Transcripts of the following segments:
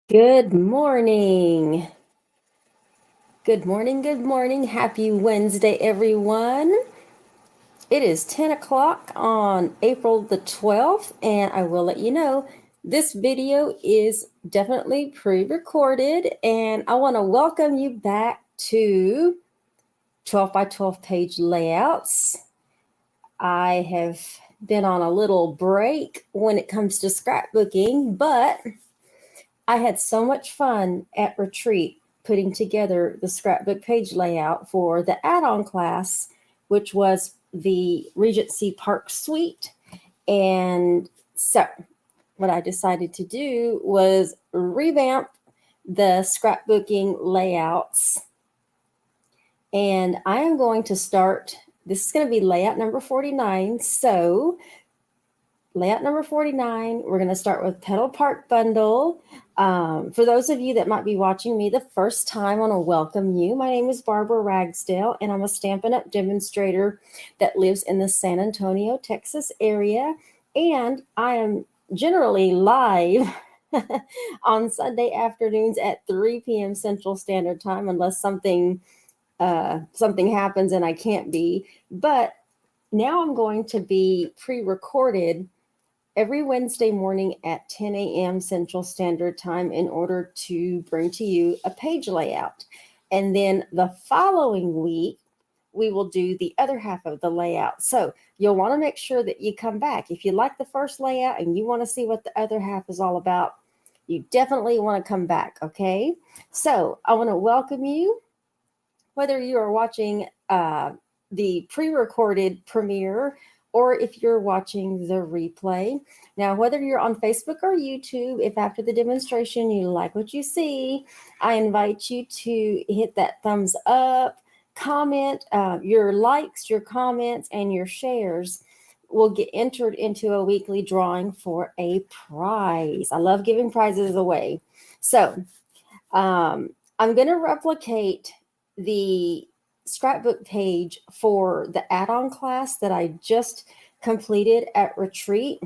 Good morning. Good morning. Good morning. Happy Wednesday, everyone. It is 10 o'clock on April the 12th, and I will let you know this video is definitely pre-recorded, and I want to welcome you back to 12 by 12 page layouts. I have been on a little break when it comes to scrapbooking, but I had so much fun at retreat putting together the scrapbook page layout for the add-on class, which was the Regency Park Suite. And so what I decided to do was revamp the scrapbooking layouts. And I am going to start, this is going to be layout number 49. So layout number 49, we're going to start with Petal Park Bundle. For those of you that might be watching me the first time, I want to welcome you. My name is Barbara Ragsdale, and I'm a Stampin' Up! Demonstrator that lives in the San Antonio, Texas area. And I am generally live on Sunday afternoons at 3 p.m. Central Standard Time, unless something happens and I can't be. But now I'm going to be pre-recorded every Wednesday morning at 10 a.m. Central Standard Time in order to bring to you a page layout. And then the following week, we will do the other half of the layout. So you'll want to make sure that you come back. If you like the first layout and you want to see what the other half is all about, you definitely want to come back, okay? So I want to welcome you, whether you are watching the pre-recorded premiere or if you're watching the replay. Now, whether you're on Facebook or YouTube, if after the demonstration you like what you see, I invite you to hit that thumbs up, comment. Your likes, your comments, and your shares will get entered into a weekly drawing for a prize. I love giving prizes away. So I'm going to replicate the scrapbook page for the add-on class that I just completed at retreat.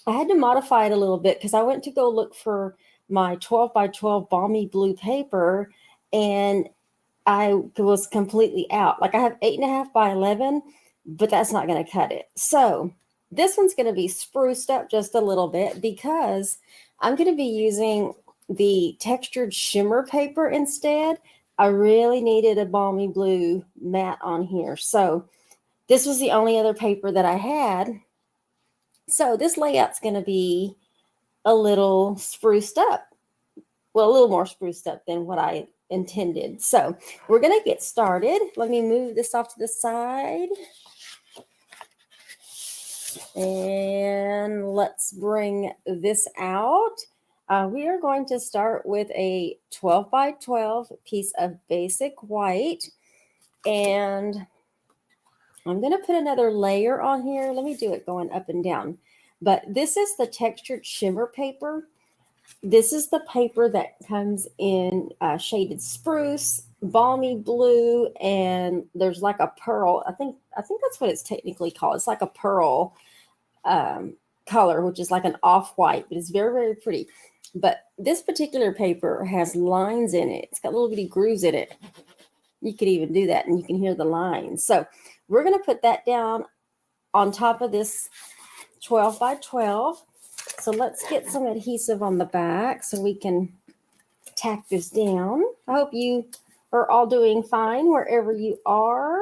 I had to modify it a little bit because I went to go look for my 12 by 12 balmy blue paper and I was completely out. Like I have 8.5 by 11, but that's not going to cut it. So this one's going to be spruced up just a little bit because I'm going to be using the textured shimmer paper instead. I really needed a balmy blue matte on here. So this was the only other paper that I had. So this layout's going to be a little spruced up. Well, a little more spruced up than what I intended. So we're going to get started. Let me move this off to the side. And let's bring this out. We are going to start with a 12 by 12 piece of basic white. And I'm going to put another layer on here. Let me do it going up and down. But this is the textured shimmer paper. This is the paper that comes in shaded spruce, balmy blue, and there's like a pearl. I think that's what it's technically called. It's like a pearl color, which is like an off-white, but it's very, very pretty. But this particular paper has lines in it. It's got little bitty grooves in it. You could even do that, and you can hear the lines. So we're going to put that down on top of this 12 by 12. So let's get some adhesive on the back so we can tack this down. I hope you are all doing fine wherever you are.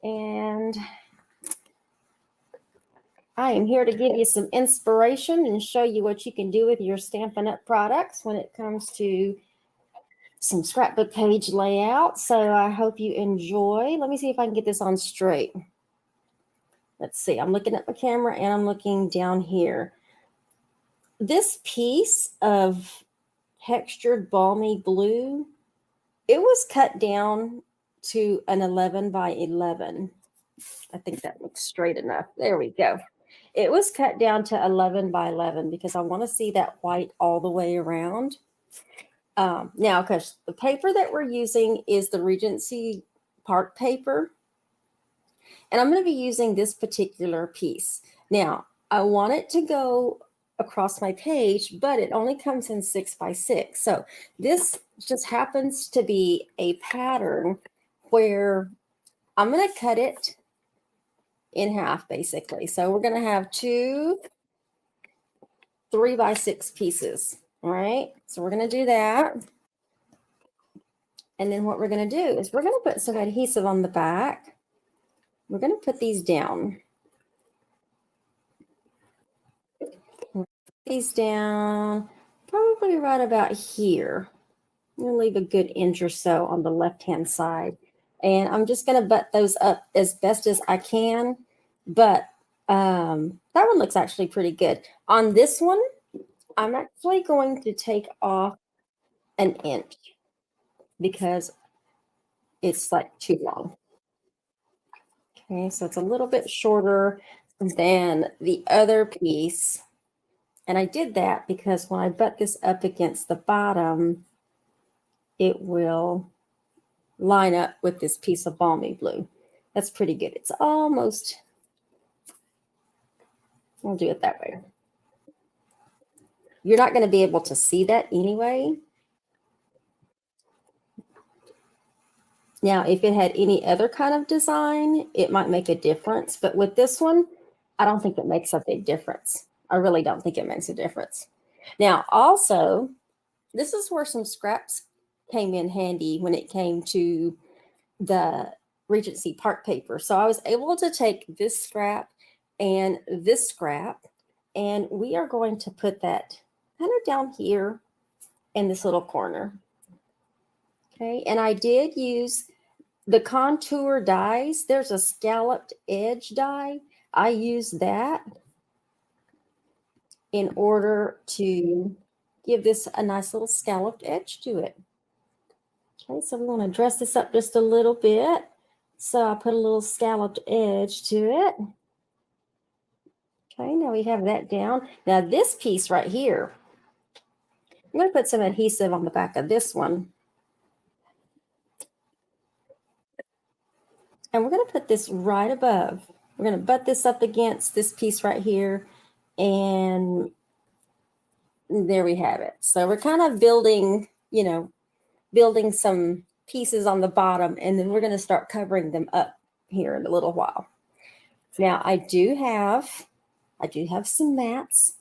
And I am here to give you some inspiration and show you what you can do with your Stampin' Up! Products when it comes to some scrapbook page layout. So I hope you enjoy. Let me see if I can get this on straight. Let's see. I'm looking at my camera and I'm looking down here. This piece of textured balmy blue, it was cut down to an 11 by 11. I think that looks straight enough. There we go. It was cut down to 11 by 11 because I want to see that white all the way around. Now, because the paper that we're using is the Regency Park paper, and I'm going to be using this particular piece. Now, I want it to go across my page, but it only comes in 6x6. So this just happens to be a pattern where I'm going to cut it in half basically. So we're going to have two 3x6 pieces. All right. So we're going to do that. And then what we're going to do is we're going to put some adhesive on the back. We're going to put these down. These down probably right about here. I'm going to leave a good inch or so on the left-hand side. And I'm just going to butt those up as best as I can. But that one looks actually pretty good. On this one, I'm actually going to take off an inch because it's like too long. Okay, so it's a little bit shorter than the other piece. And I did that because when I butt this up against the bottom, it will line up with this piece of balmy blue. That's pretty good. It's almost, I'll do it that way. You're not going to be able to see that anyway. Now, if it had any other kind of design, it might make a difference. But with this one, I don't think it makes a big difference. I really don't think it makes a difference. Now, also, this is where some scraps came in handy when it came to the Regency Park paper. So I was able to take this scrap and this scrap, and we are going to put that kind of down here in this little corner. Okay, and I did use the contour dies. There's a scalloped edge die. I use that in order to give this a nice little scalloped edge to it. Okay, so we want to dress this up just a little bit. So I put a little scalloped edge to it. Okay, now we have that down. Now this piece right here, I'm going to put some adhesive on the back of this one. And we're going to put this right above. We're going to butt this up against this piece right here. And there we have it. So we're kind of building, building some pieces on the bottom, and then we're going to start covering them up here in a little while. Now I do have some mats.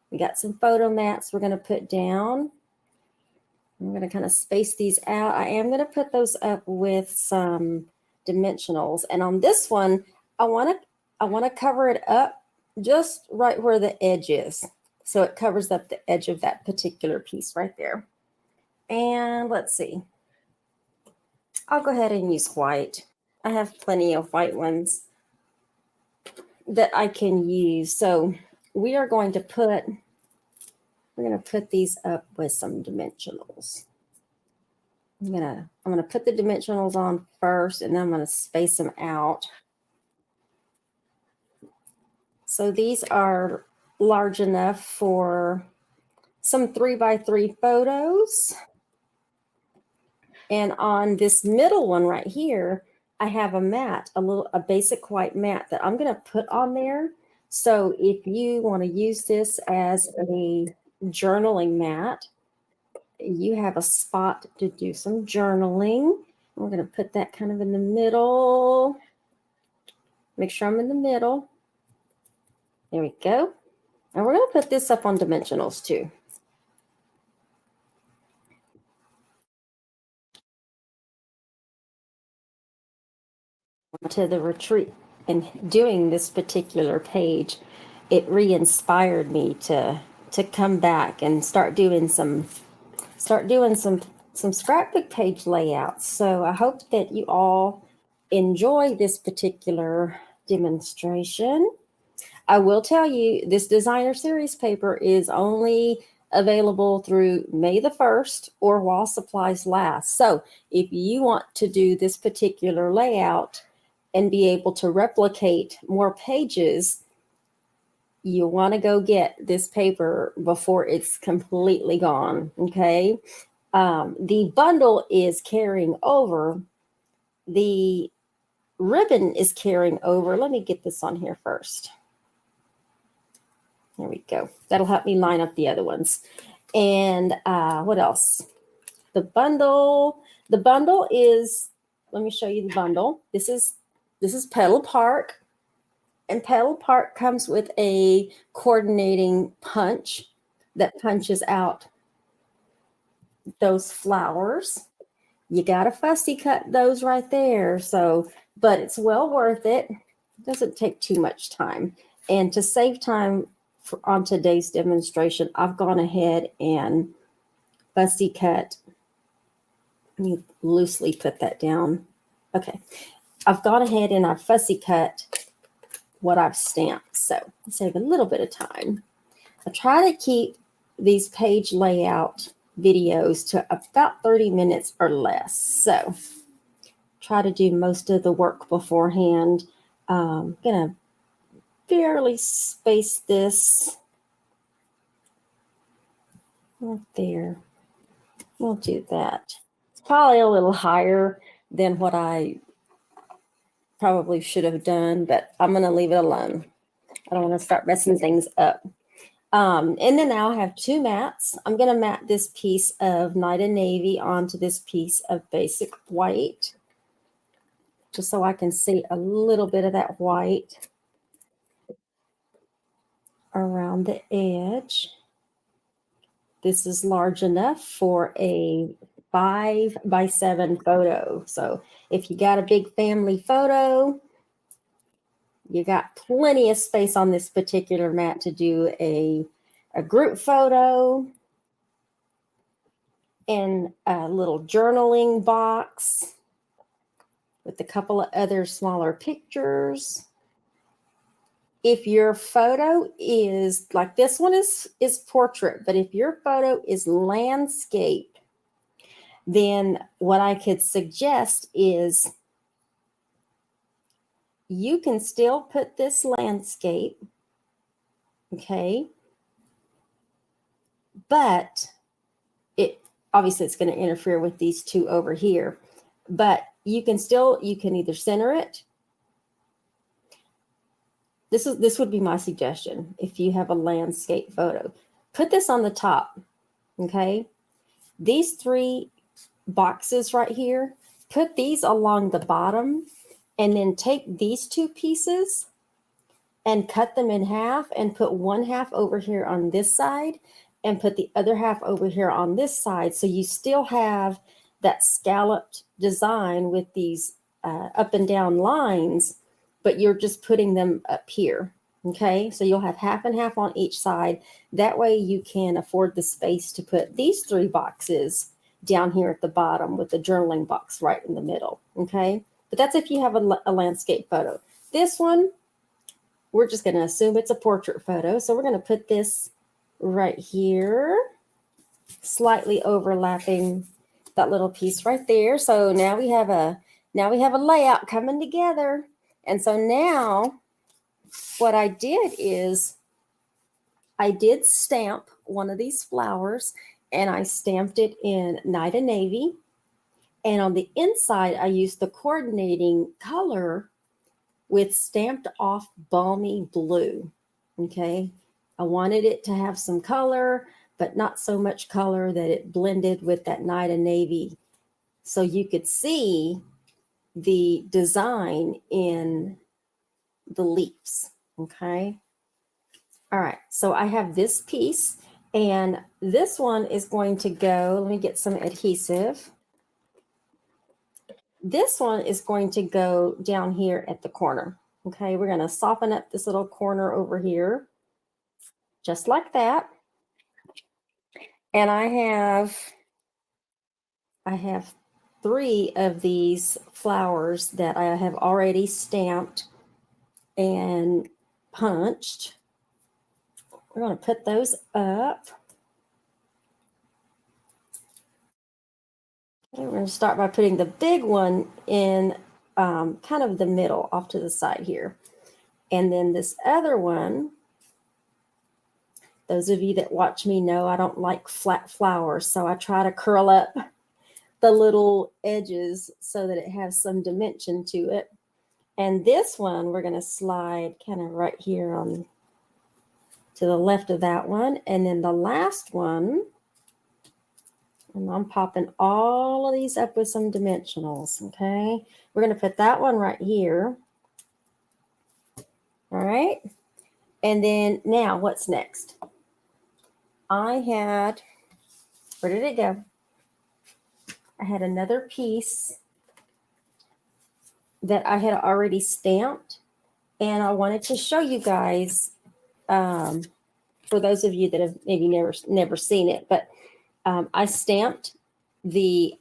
We got some photo mats we're going to put down. I'm going to kind of space these out. I am going to put those up with some dimensionals. And on this one, I want to cover it up just right where the edge is. So it covers up the edge of that particular piece right there. And let's see. I'll go ahead and use white. I have plenty of white ones that I can use. So we are going to put, we're going to put these up with some dimensionals. I'm gonna put the dimensionals on first, and then I'm going to space them out. So these are large enough for some 3x3 photos. And on this middle one right here, I have a mat, a basic white mat that I'm going to put on there. So if you want to use this as a journaling mat, you have a spot to do some journaling. We're going to put that kind of in the middle. Make sure I'm in the middle. There we go. And we're going to put this up on dimensionals too. To the retreat and doing this particular page, it re-inspired me to come back and start doing some scrapbook page layouts. So I hope that you all enjoy this particular demonstration. I will tell you, this designer series paper is only available through May the 1st or while supplies last. So if you want to do this particular layout and be able to replicate more pages, you want to go get this paper before it's completely gone, okay? The bundle is carrying over. The ribbon is carrying over. Let me get this on here first. There we go. That'll help me line up the other ones. And what else? The bundle. The bundle is, let me show you the bundle. This is Petal Park. And Petal Park comes with a coordinating punch that punches out those flowers. You got to fussy cut those right there. So, but it's well worth it. It doesn't take too much time. And to save time on today's demonstration, I've gone ahead and fussy cut. Let me loosely put that down. Okay. I've gone ahead and I've fussy cut what I've stamped. So save a little bit of time. I try to keep these page layout videos to about 30 minutes or less. So try to do most of the work beforehand. I'm going to barely space this right there. We'll do that. It's probably a little higher than what I probably should have done, but I'm going to leave it alone. I don't want to start messing things up. And then now I have two mats. I'm going to mat this piece of Night and Navy onto this piece of basic white, just so I can see a little bit of that white around the edge. This is large enough for a 5x7 photo. So if you got a big family photo, you got plenty of space on this particular mat to do a group photo and a little journaling box with a couple of other smaller pictures. If your photo is like this one is portrait, but if your photo is landscape, then what I could suggest is you can still put this landscape, okay? But it obviously it's going to interfere with these two over here. But you can either center it. This would be my suggestion if you have a landscape photo. Put this on the top, okay? These three boxes right here, put these along the bottom, and then take these two pieces and cut them in half and put one half over here on this side and put the other half over here on this side. So you still have that scalloped design with these up and down lines, but you're just putting them up here. Okay, so you'll have half and half on each side. That way you can afford the space to put these three boxes down here at the bottom with the journaling box right in the middle. Okay, but that's if you have a landscape photo. This one, we're just going to assume it's a portrait photo. So we're going to put this right here, slightly overlapping that little piece right there. So now we have a layout coming together. And so now what I did is I did stamp one of these flowers, and I stamped it in Night and Navy. And on the inside, I used the coordinating color with stamped off balmy blue. Okay, I wanted it to have some color, but not so much color that it blended with that Night and Navy. So you could see the design in the leaves. Okay. All right. So I have this piece, and this one is going to go, let me get some adhesive. This one is going to go down here at the corner. Okay. We're going to soften up this little corner over here, just like that. And I have three of these flowers that I have already stamped and punched. We're going to put those up. Okay, we're going to start by putting the big one in kind of the middle off to the side here. And then this other one, those of you that watch me know I don't like flat flowers, so I try to curl up the little edges so that it has some dimension to it. And this one we're going to slide kind of right here on to the left of that one. And then the last one, and I'm popping all of these up with some dimensionals, okay? We're going to put that one right here. All right. And then now what's next? I had, where did it go? I had another piece that I had already stamped, and I wanted to show you guys, for those of you that have maybe never seen it, but I stamped the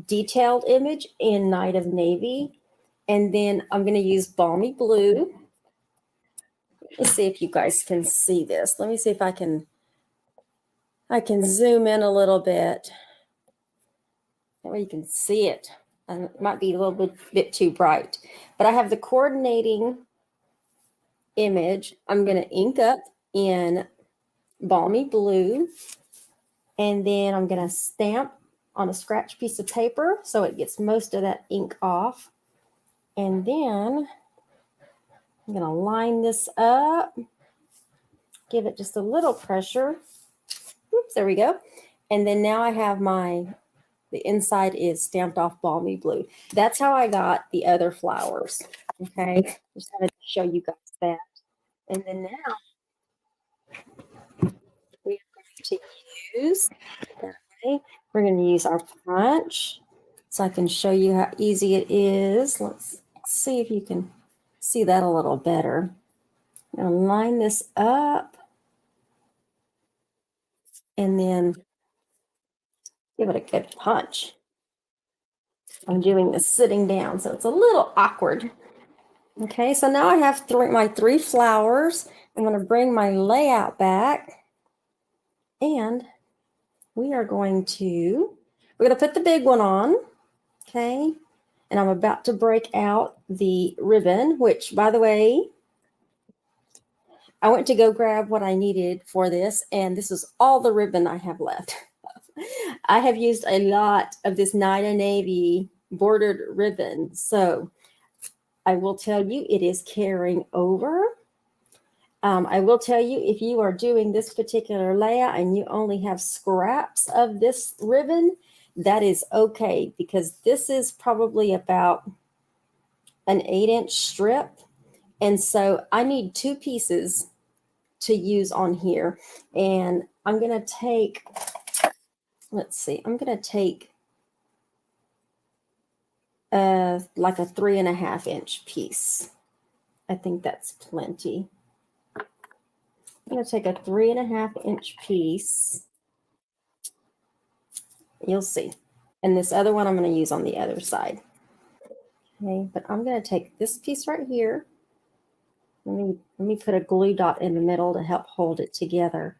detailed image in Night of Navy, and then I'm going to use Balmy Blue. Let's see if you guys can see this. Let me see if I can zoom in a little bit. That way you can see it. It might be a little bit too bright, but I have the coordinating image. I'm going to ink up in Balmy Blue, and then I'm going to stamp on a scratch piece of paper so it gets most of that ink off. And then I'm going to line this up, give it just a little pressure. Oops, there we go. And then now I have the inside is stamped off Balmy Blue. That's how I got the other flowers. Okay, just wanted to show you guys that. And then now we are going to use, okay, we're going to use our punch so I can show you how easy it is. Let's see if you can see that a little better. I'm going to line this up and then give it a good punch. I'm doing this sitting down, so it's a little awkward. Okay, so now I have my three flowers. I'm going to bring my layout back, and we're going to put the big one on, okay? And I'm about to break out the ribbon, which, by the way, I went to go grab what I needed for this, and this is all the ribbon I have left. I have used a lot of this Night of Navy bordered ribbon, so I will tell you it is carrying over. I will tell you, if you are doing this particular layout and you only have scraps of this ribbon, that is okay, because this is probably about an 8-inch strip. And so I need 2 pieces to use on here. And I'm going to take, let's see, I'm going to take like a 3.5-inch piece. I think that's plenty. I'm going to take a 3.5-inch piece. You'll see. And this other one I'm going to use on the other side. Okay, but I'm going to take this piece right here. Let me put a glue dot in the middle to help hold it together.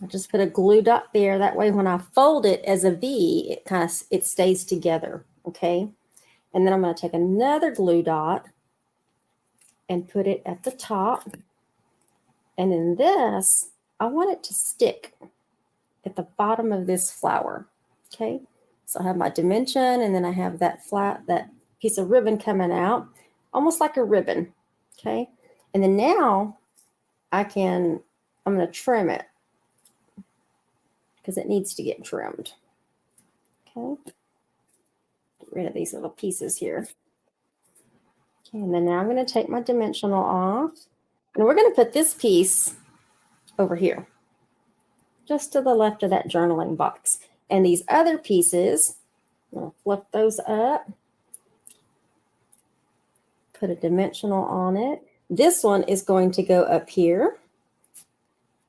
I just put a glue dot there. That way when I fold it as a V, it stays together, okay? And then I'm going to take another glue dot and put it at the top. And then this, I want it to stick at the bottom of this flower, okay? So I have my dimension, and then I have that piece of ribbon coming out, almost like a ribbon, okay? And then now I'm going to trim it because it needs to get trimmed, okay? Get rid of these little pieces here. Okay, and then now I'm going to take my dimensional off, and we're going to put this piece over here, just to the left of that journaling box. And these other pieces, I'm going to flip those up, put a dimensional on it. This one is going to go up here,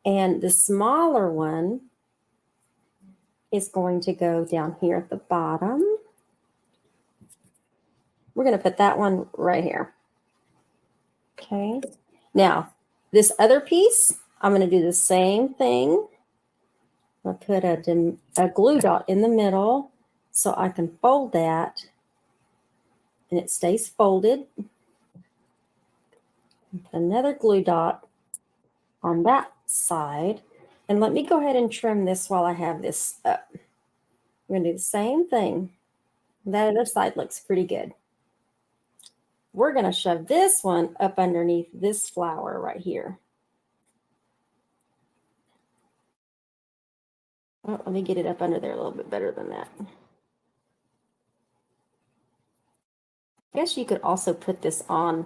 and the smaller one is going to go down here at the bottom. We're going to put that one right here. Okay. Now, this other piece, I'm going to do the same thing. I'll put a glue dot in the middle so I can fold that, and it stays folded. Put another glue dot on that side. And let me go ahead and trim this while I have this up. I'm going to do the same thing. That other side looks pretty good. we're going to shove this one up underneath this flower right here. Oh, let me get it up under there a little bit better than that. I guess you could also put this on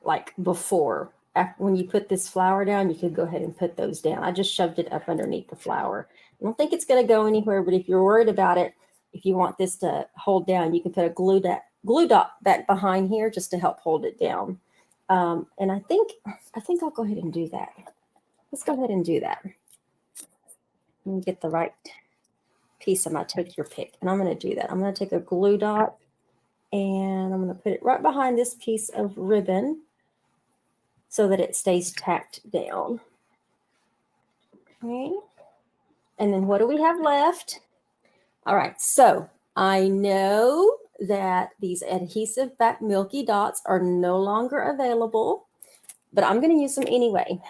like before. When you put this flower down, you could go ahead and put those down. I just shoved it up underneath the flower. I don't think it's going to go anywhere, but if you're worried about it, if you want this to hold down, you can put a glue dot back behind here just to help hold it down. And I think I'll go ahead and do that. Let's go ahead and do that. Let me get the right piece of my take your pick. And I'm going to do that. I'm going to take a glue dot and I'm going to put it right behind this piece of ribbon so that it stays tacked down. Okay. And then what do we have left? All right. So I know that these adhesive back milky dots are no longer available, but I'm going to use them anyway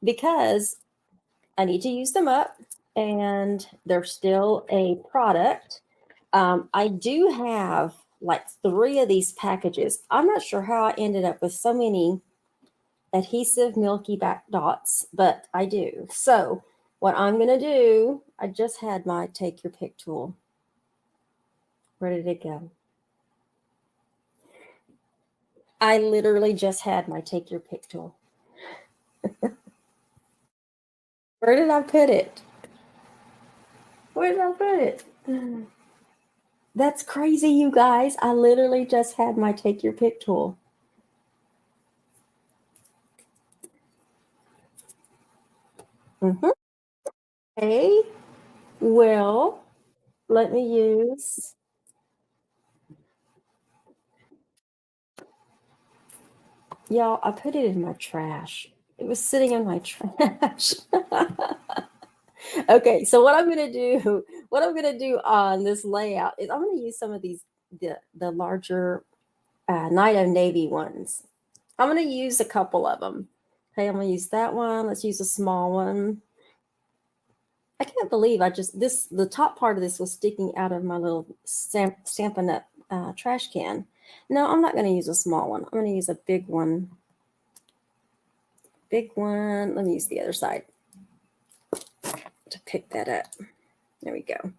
because I need to use them up and they're still a product. I do have like 3 of these packages. I'm not sure how I ended up with so many adhesive milky back dots, but I do. So what I'm going to do, I just had my take your pick tool. Where did it go? I literally just had my take your pick tool. Where did I put it? Where did I put it? That's crazy, you guys. I literally just had my take your pick tool. Okay. Well, let me use. Y'all, I put it in my trash. It was sitting in my trash. Okay, so what I'm gonna do on this layout is I'm gonna use some of these the larger Night of Navy ones. I'm gonna use a couple of them. Okay, I'm gonna use that one. Let's use a small one. I can't believe the top part of this was sticking out of my little Stampin' Up trash can. No, I'm not gonna use a small one. I'm gonna use a big one. Big one. Let me use the other side to pick that up. There we go. I'm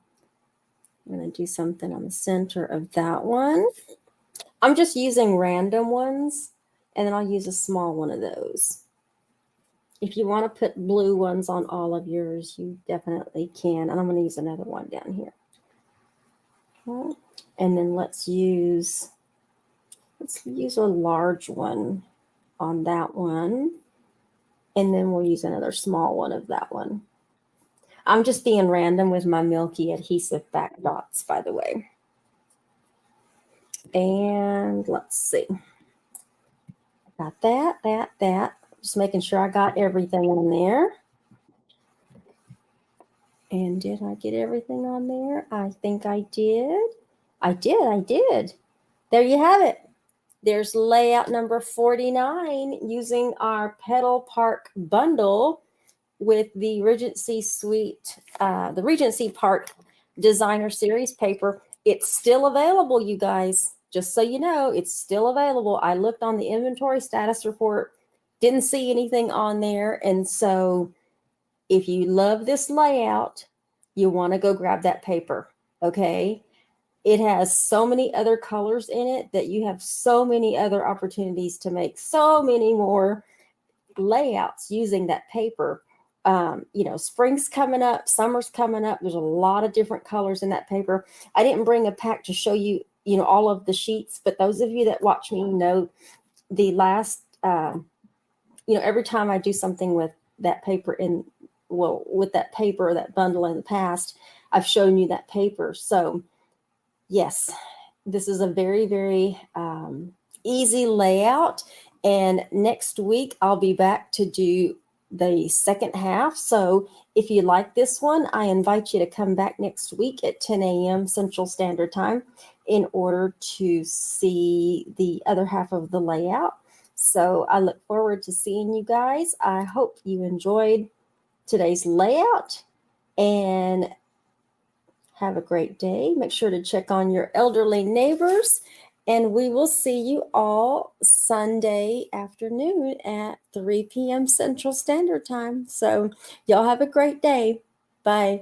going to do something on the center of that one. I'm just using random ones, and then I'll use a small one of those. If you want to put blue ones on all of yours, you definitely can. And I'm going to use another one down here. Okay. And then let's use a large one on that one. And then we'll use another small one of that one. I'm just being random with my milky adhesive back dots, by the way. And let's see. Got that. Just making sure I got everything on there. And did I get everything on there? I think I did. I did. There you have it. There's layout number 49 using our Petal Park Bundle with the Regency Suite, the Regency Park Designer Series paper. It's still available, you guys. Just so you know, it's still available. I looked on the inventory status report, didn't see anything on there. And so if you love this layout, you want to go grab that paper, okay? It has so many other colors in it that you have so many other opportunities to make so many more layouts using that paper. Spring's coming up, summer's coming up. There's a lot of different colors in that paper. I didn't bring a pack to show you, all of the sheets, but those of you that watch me know the last, every time I do something with that paper with that paper or that bundle in the past, I've shown you that paper. So yes, this is a very, very easy layout. And next week, I'll be back to do the second half. So if you like this one, I invite you to come back next week at 10 a.m. Central Standard Time in order to see the other half of the layout. So I look forward to seeing you guys. I hope you enjoyed today's layout and have a great day. Make sure to check on your elderly neighbors And we will see you all Sunday afternoon at 3 p.m. Central Standard Time. So y'all have a great day. Bye.